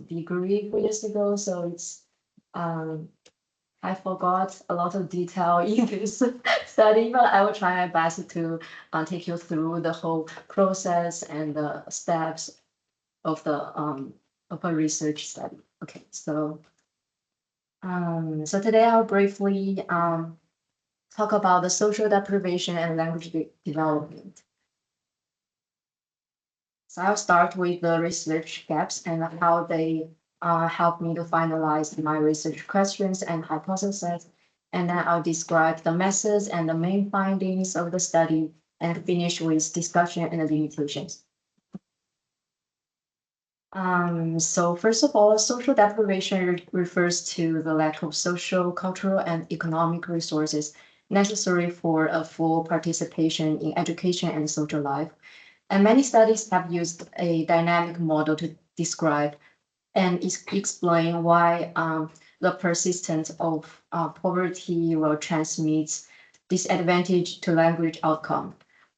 degree 4 years ago, so it's I forgot a lot of detail in this study, but I will try my best to take you through the whole process and the steps of the of a research study. Okay, so today I'll briefly talk about the social deprivation and language development. So I'll start with the research gaps and how they help me to finalize my research questions and hypotheses. And then I'll describe the methods and the main findings of the study and finish with discussion and the limitations. So first of all, social deprivation refers to the lack of social, cultural, and economic resources necessary for a full participation in education and social life. And many studies have used a dynamic model to describe and explain why the persistence of poverty will transmit disadvantage to language outcome.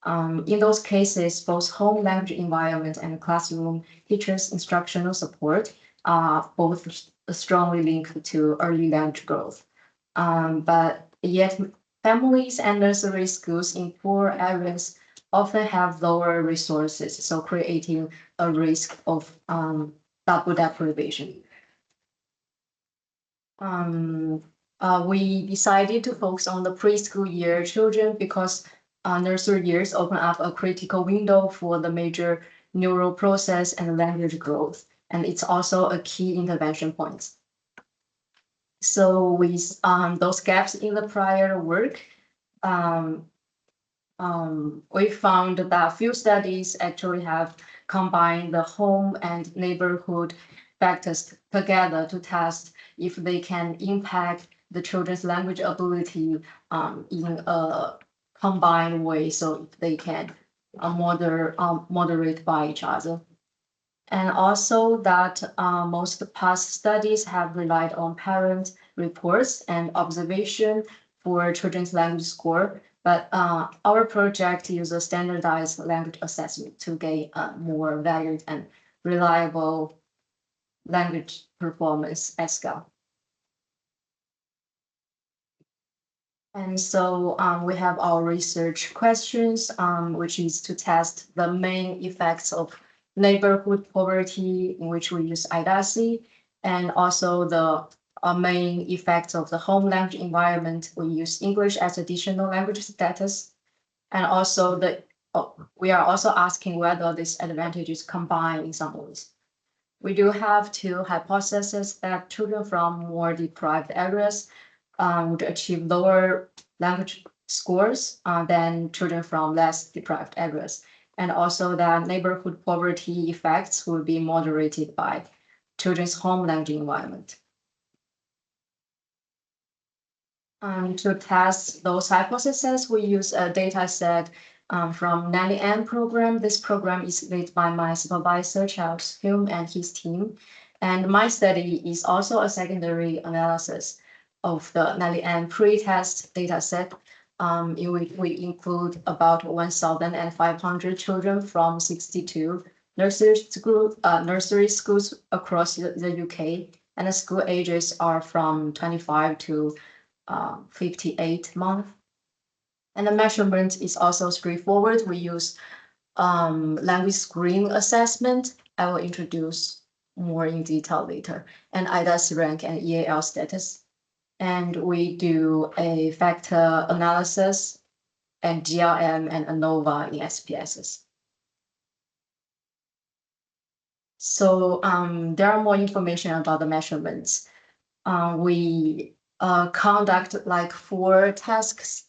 In those cases, both home language environment and classroom teachers' instructional support are both strongly linked to early language growth. But yet, families and nursery schools in poor areas often have lower resources, so creating a risk of double deprivation. We decided to focus on the preschool year children because nursery years open up a critical window for the major neural process and language growth, and it's also a key intervention point. So with those gaps in the prior work, we found that few studies actually have combined the home and neighborhood factors together to test if they can impact the children's language ability in a combined way, so if they can moderate by each other. And also that most past studies have relied on parent reports and observation for children's language score, but our project uses a standardized language assessment to gain a more valued and reliable language performance at scale. And so we have our research questions, which is to test the main effects of neighborhood poverty, in which we use IDASI, and also the main effects of the home language environment. We use English as additional language status, and also we are also asking whether this advantage is combined in some ways. We do have two hypotheses that children from more deprived areas would achieve lower language scores than children from less deprived areas, and also that neighborhood poverty effects will be moderated by children's home language environment. To test those hypotheses, we use a data set from NALI-M program. This program is led by my supervisor, Qiaoru, and his team. And my study is also a secondary analysis of the NALI-M pre-test data set, in which we include about 1,500 children from 62 nursery schools across the UK, and the school ages are from 25 to 58 months. And the measurement is also straightforward. We use language screen assessment. I will introduce more in detail later, and IDAS rank and EAL status. And we do a factor analysis and GLM and ANOVA in SPSS. So there are more information about the measurements. We conduct like 4 tasks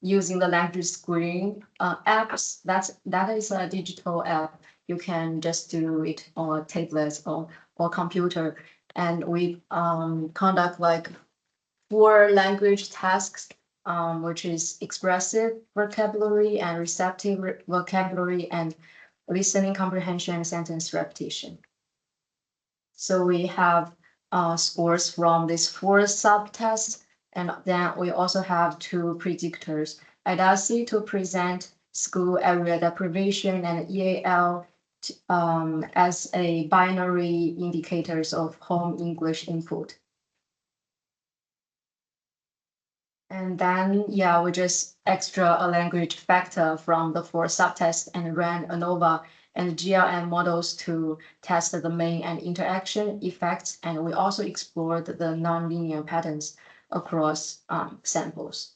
using the language screen apps. That is a digital app. You can just do it on a tablet or computer. And we conduct like 4 language tasks, which is expressive vocabulary and receptive vocabulary and listening comprehension and sentence repetition. So we have scores from these 4 subtests, and then we also have 2 predictors, IDASI to present school area deprivation and EAL as a binary indicators of home English input. And then, yeah, we just extra a language factor from the 4 subtests and ran ANOVA and GLM models to test the main and interaction effects. And we also explored the nonlinear patterns across samples.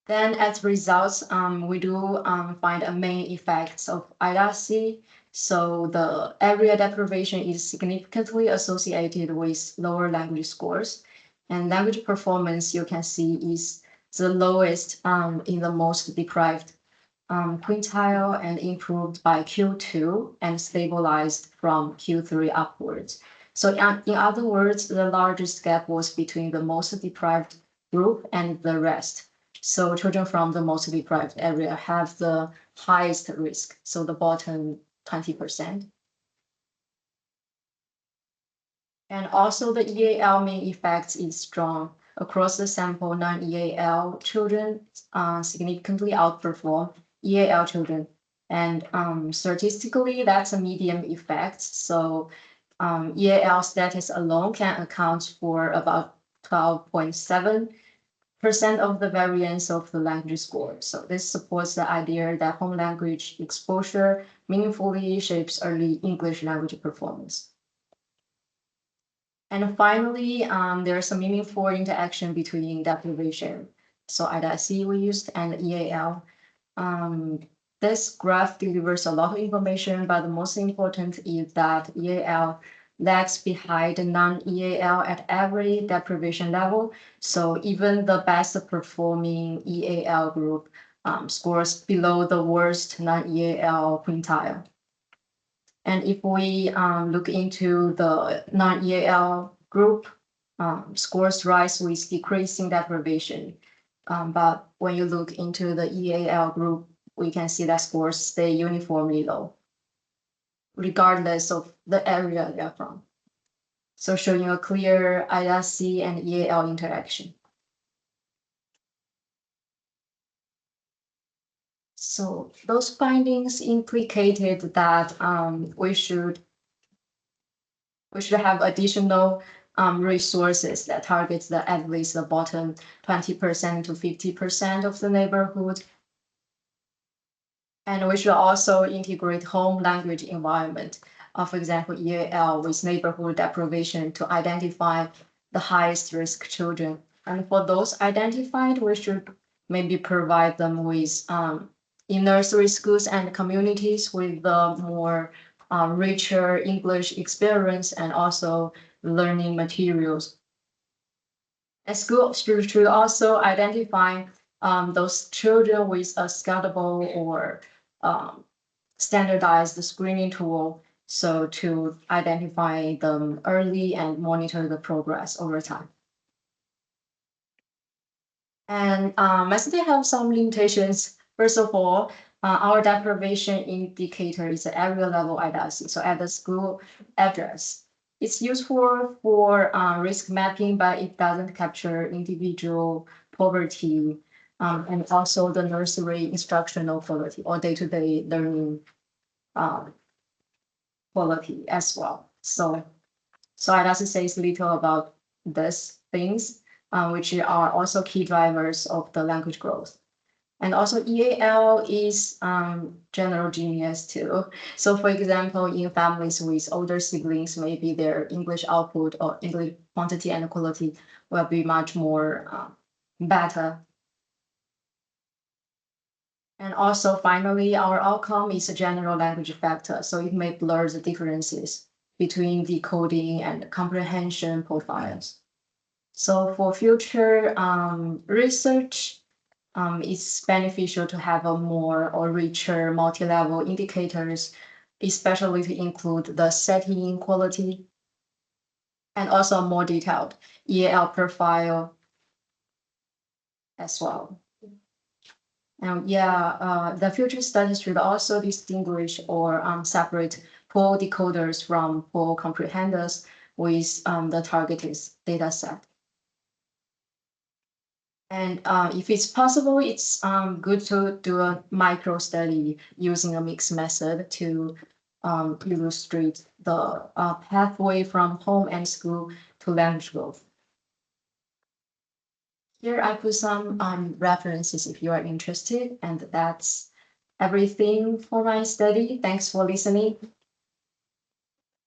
Then as results, we do find a main effects of IDAC. So the area deprivation is significantly associated with lower language scores. And language performance, you can see, is the lowest in the most deprived quintile and improved by Q2 and stabilized from Q3 upwards. So in other words, the largest gap was between the most deprived group and the rest. So children from the most deprived area have the highest risk, so the bottom 20%. And also the EAL main effects is strong. Across the sample, non-EAL children significantly outperform EAL children. And statistically, that's a medium effect. So EAL status alone can account for about 12.7% of the variance of the language score. So this supports the idea that home language exposure meaningfully shapes early English language performance. And finally, there's a meaningful interaction between deprivation, so IDAC we used, and EAL. This graph delivers a lot of information, but the most important is that EAL lags behind non-EAL at every deprivation level. So even the best performing EAL group scores below the worst non-EAL quintile. And if we look into the non-EAL group, scores rise with decreasing deprivation. But when you look into the EAL group, we can see that scores stay uniformly low, regardless of the area they're from. So showing a clear IDAC and EAL interaction. So those findings implicated that we should have additional resources that targets at least the bottom 20% to 50% of the neighborhood. And we should also integrate home language environment, for example, EAL with neighborhood deprivation to identify the highest risk children. And for those identified, we should maybe provide them with in nursery schools and communities with the more richer English experience and also learning materials. And school should also identify those children with a scalable or standardized screening tool, so to identify them early and monitor the progress over time. And I still have some limitations. First of all, our deprivation indicator is an area level IDAC, so at the school address. It's useful for risk mapping, but it doesn't capture individual poverty and also the nursery instructional quality or day-to-day learning quality as well. So IDAC says little about these things, which are also key drivers of the language growth. And also EAL is general genius too. So for example, in families with older siblings, maybe their English output or English quantity and quality will be much more better. And also finally, our outcome is a general language factor. So it may blur the differences between decoding and comprehension profiles. So for future research, it's beneficial to have a more or richer multi-level indicators, especially to include the setting quality and also a more detailed EAL profile as well. And the future studies should also distinguish or separate full decoders from full comprehenders with the targeted data set. And if it's possible, it's good to do a micro study using a mixed method to illustrate the pathway from home and school to language growth. Here I put some references if you are interested, and that's everything for my study. Thanks for listening.